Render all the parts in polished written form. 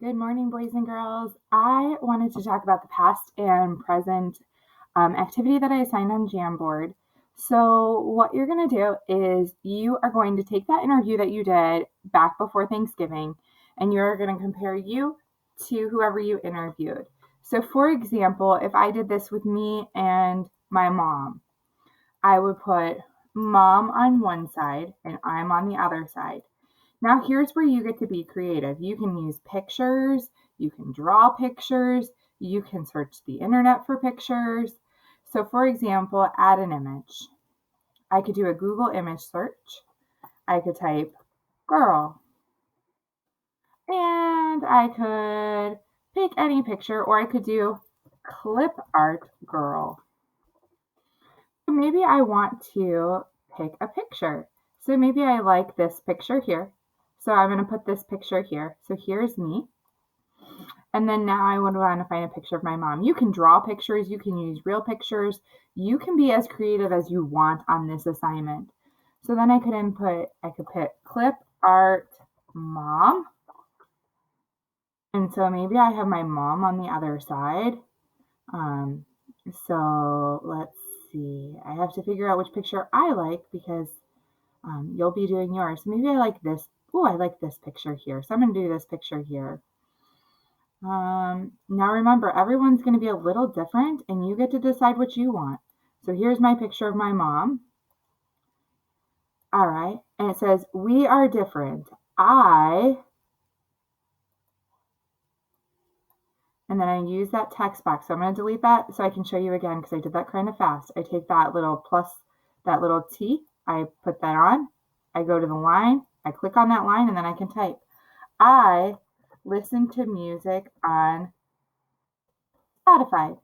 Good morning, boys and girls. I wanted to talk about the past and present activity that I assigned on Jamboard. So what you're going to do is you are going to take that interview that you did back before Thanksgiving, and you're going to compare you to whoever you interviewed. So for example, if I did this with me and my mom, I would put mom on one side and I'm on the other side. Now, here's where you get to be creative. You can use pictures, you can draw pictures, you can search the internet for pictures. So, for example, add an image. I could do a Google image search. I could type girl, and I could pick any picture, or I could do clip art girl. So maybe I want to pick a picture. So maybe I like this picture here. So I'm going to put this picture here. So here's me. And then now I would want to find a picture of my mom. You can draw pictures. You can use real pictures. You can be as creative as you want on this assignment. So then I could put clip art mom. And so maybe I have my mom on the other side. So let's see. I have to figure out which picture I like because you'll be doing yours. Maybe I like this. Oh, I like this picture here. So I'm going to do this picture here. Now remember, everyone's going to be a little different and you get to decide what you want. So here's my picture of my mom. All right. And it says, we are different. And then I use that text box. So I'm going to delete that so I can show you again because I did that kind of fast. I take that little plus, that little T, I put that on. I go to the line, I click on that line, and then I can type. I listen to music on Spotify.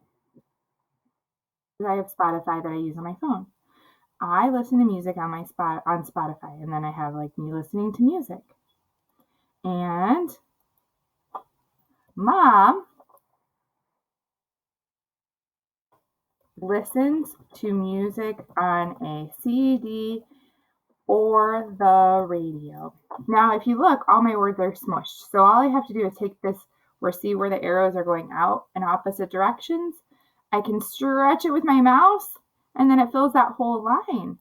I have Spotify that I use on my phone. I listen to music on on Spotify, and then I have like me listening to music. And mom listens to music on a CD or the radio. Now, if you look, all my words are smushed. So all I have to do is take this, see where the arrows are going out in opposite directions. I can stretch it with my mouse, and then it fills that whole line.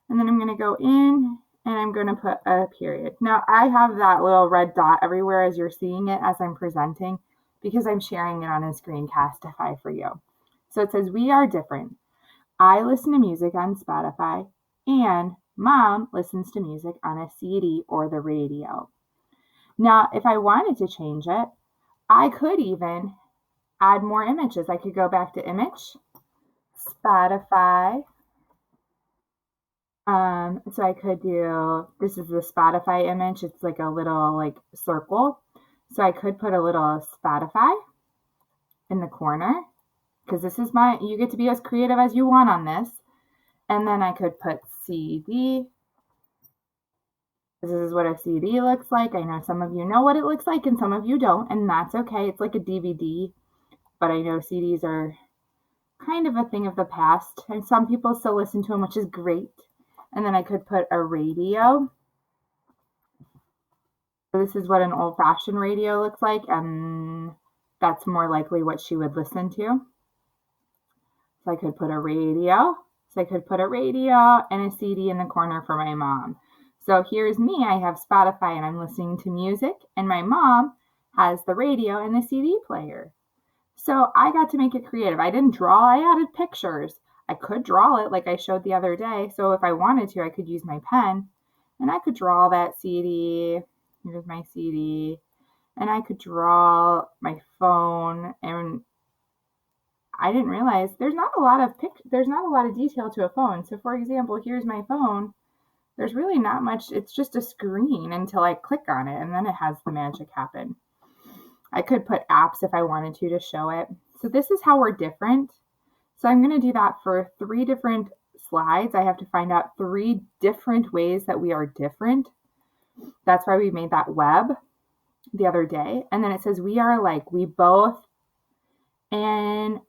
And then I'm going to go in, and I'm going to put a period. Now, I have that little red dot everywhere as you're seeing it as I'm presenting because I'm sharing it on a Screencastify for you. So it says, we are different. I listen to music on Spotify, and mom listens to music on a CD or the radio. Now, if I wanted to change it, I could even add more images. I could go back to image, Spotify. So I could do, this is the Spotify image. It's like a little like circle. So I could put a little Spotify in the corner because this is you get to be as creative as you want on this. And then I could put CD. This is what a CD looks like. I know some of you know what it looks like and some of you don't, and that's okay. It's like a DVD, but I know CDs are kind of a thing of the past, and some people still listen to them, which is great. And then I could put a radio. So this is what an old-fashioned radio looks like, and that's more likely what she would listen to. So I could put a radio. So I could put a radio and a CD in the corner for my mom. So here's me. I have Spotify and I'm listening to music, and my mom has the radio and the CD player. So I got to make it creative. I didn't draw, I added pictures. I could draw it like I showed the other day. So if I wanted to, I could use my pen and I could draw that CD. Here's my CD. And I could draw my phone, and I didn't realize there's not a lot of detail to a phone. So for example, here's my phone. There's really not much. It's just a screen until I click on it, and then it has the magic happen. I could put apps if I wanted to show it. So this is how we're different. So I'm going to do that for 3 different slides. I have to find out 3 different ways that we are different. That's why we made that web the other day. And then it says we are alike. We both, and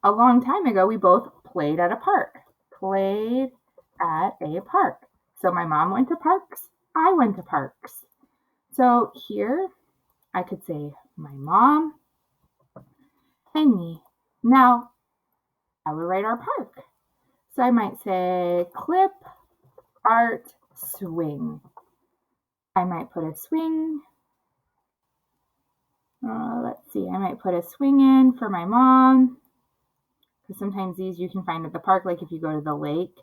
a long time ago, we both played at a park. Played at a park. So my mom went to parks. I went to parks. So here I could say my mom, and me. Now, I would write our park. So I might say clip, art, swing. I might put a swing. Let's see, I might put a swing in for my mom. Because sometimes these you can find at the park, like if you go to the lake.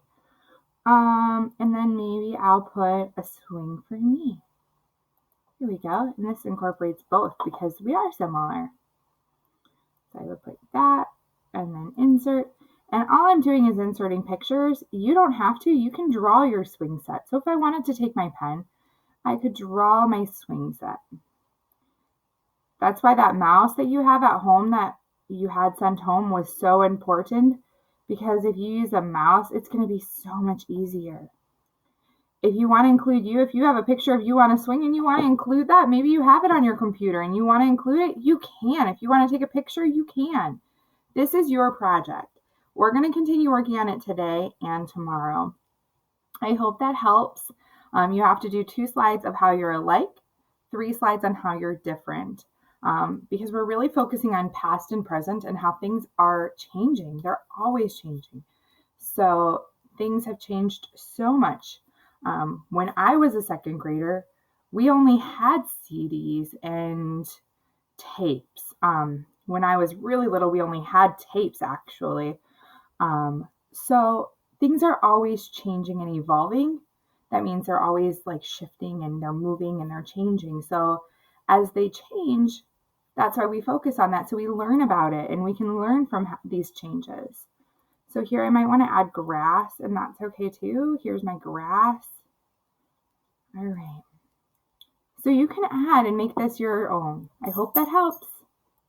And then maybe I'll put a swing for me. Here we go. And this incorporates both because we are similar. So I would put that and then insert. And all I'm doing is inserting pictures. You don't have to. You can draw your swing set. So if I wanted to take my pen, I could draw my swing set. That's why that mouse that you have at home that you had sent home was so important, because if you use a mouse, it's going to be so much easier. If you want to include you, if you have a picture of you on a swing and you want to include that, maybe you have it on your computer and you want to include it, you can. If you want to take a picture, you can. This is your project. We're going to continue working on it today and tomorrow. I hope that helps. You have to do 2 slides of how you're alike, 3 slides on how you're different. Because we're really focusing on past and present and how things are changing. They're always changing. So things have changed so much. When I was a second grader, we only had CDs and tapes. When I was really little, we only had tapes actually. So things are always changing and evolving. That means they're always like shifting and they're moving and they're changing. So as they change, that's why we focus on that. So we learn about it and we can learn from these changes. So here I might want to add grass, and that's okay too. Here's my grass. All right. So you can add and make this your own. I hope that helps.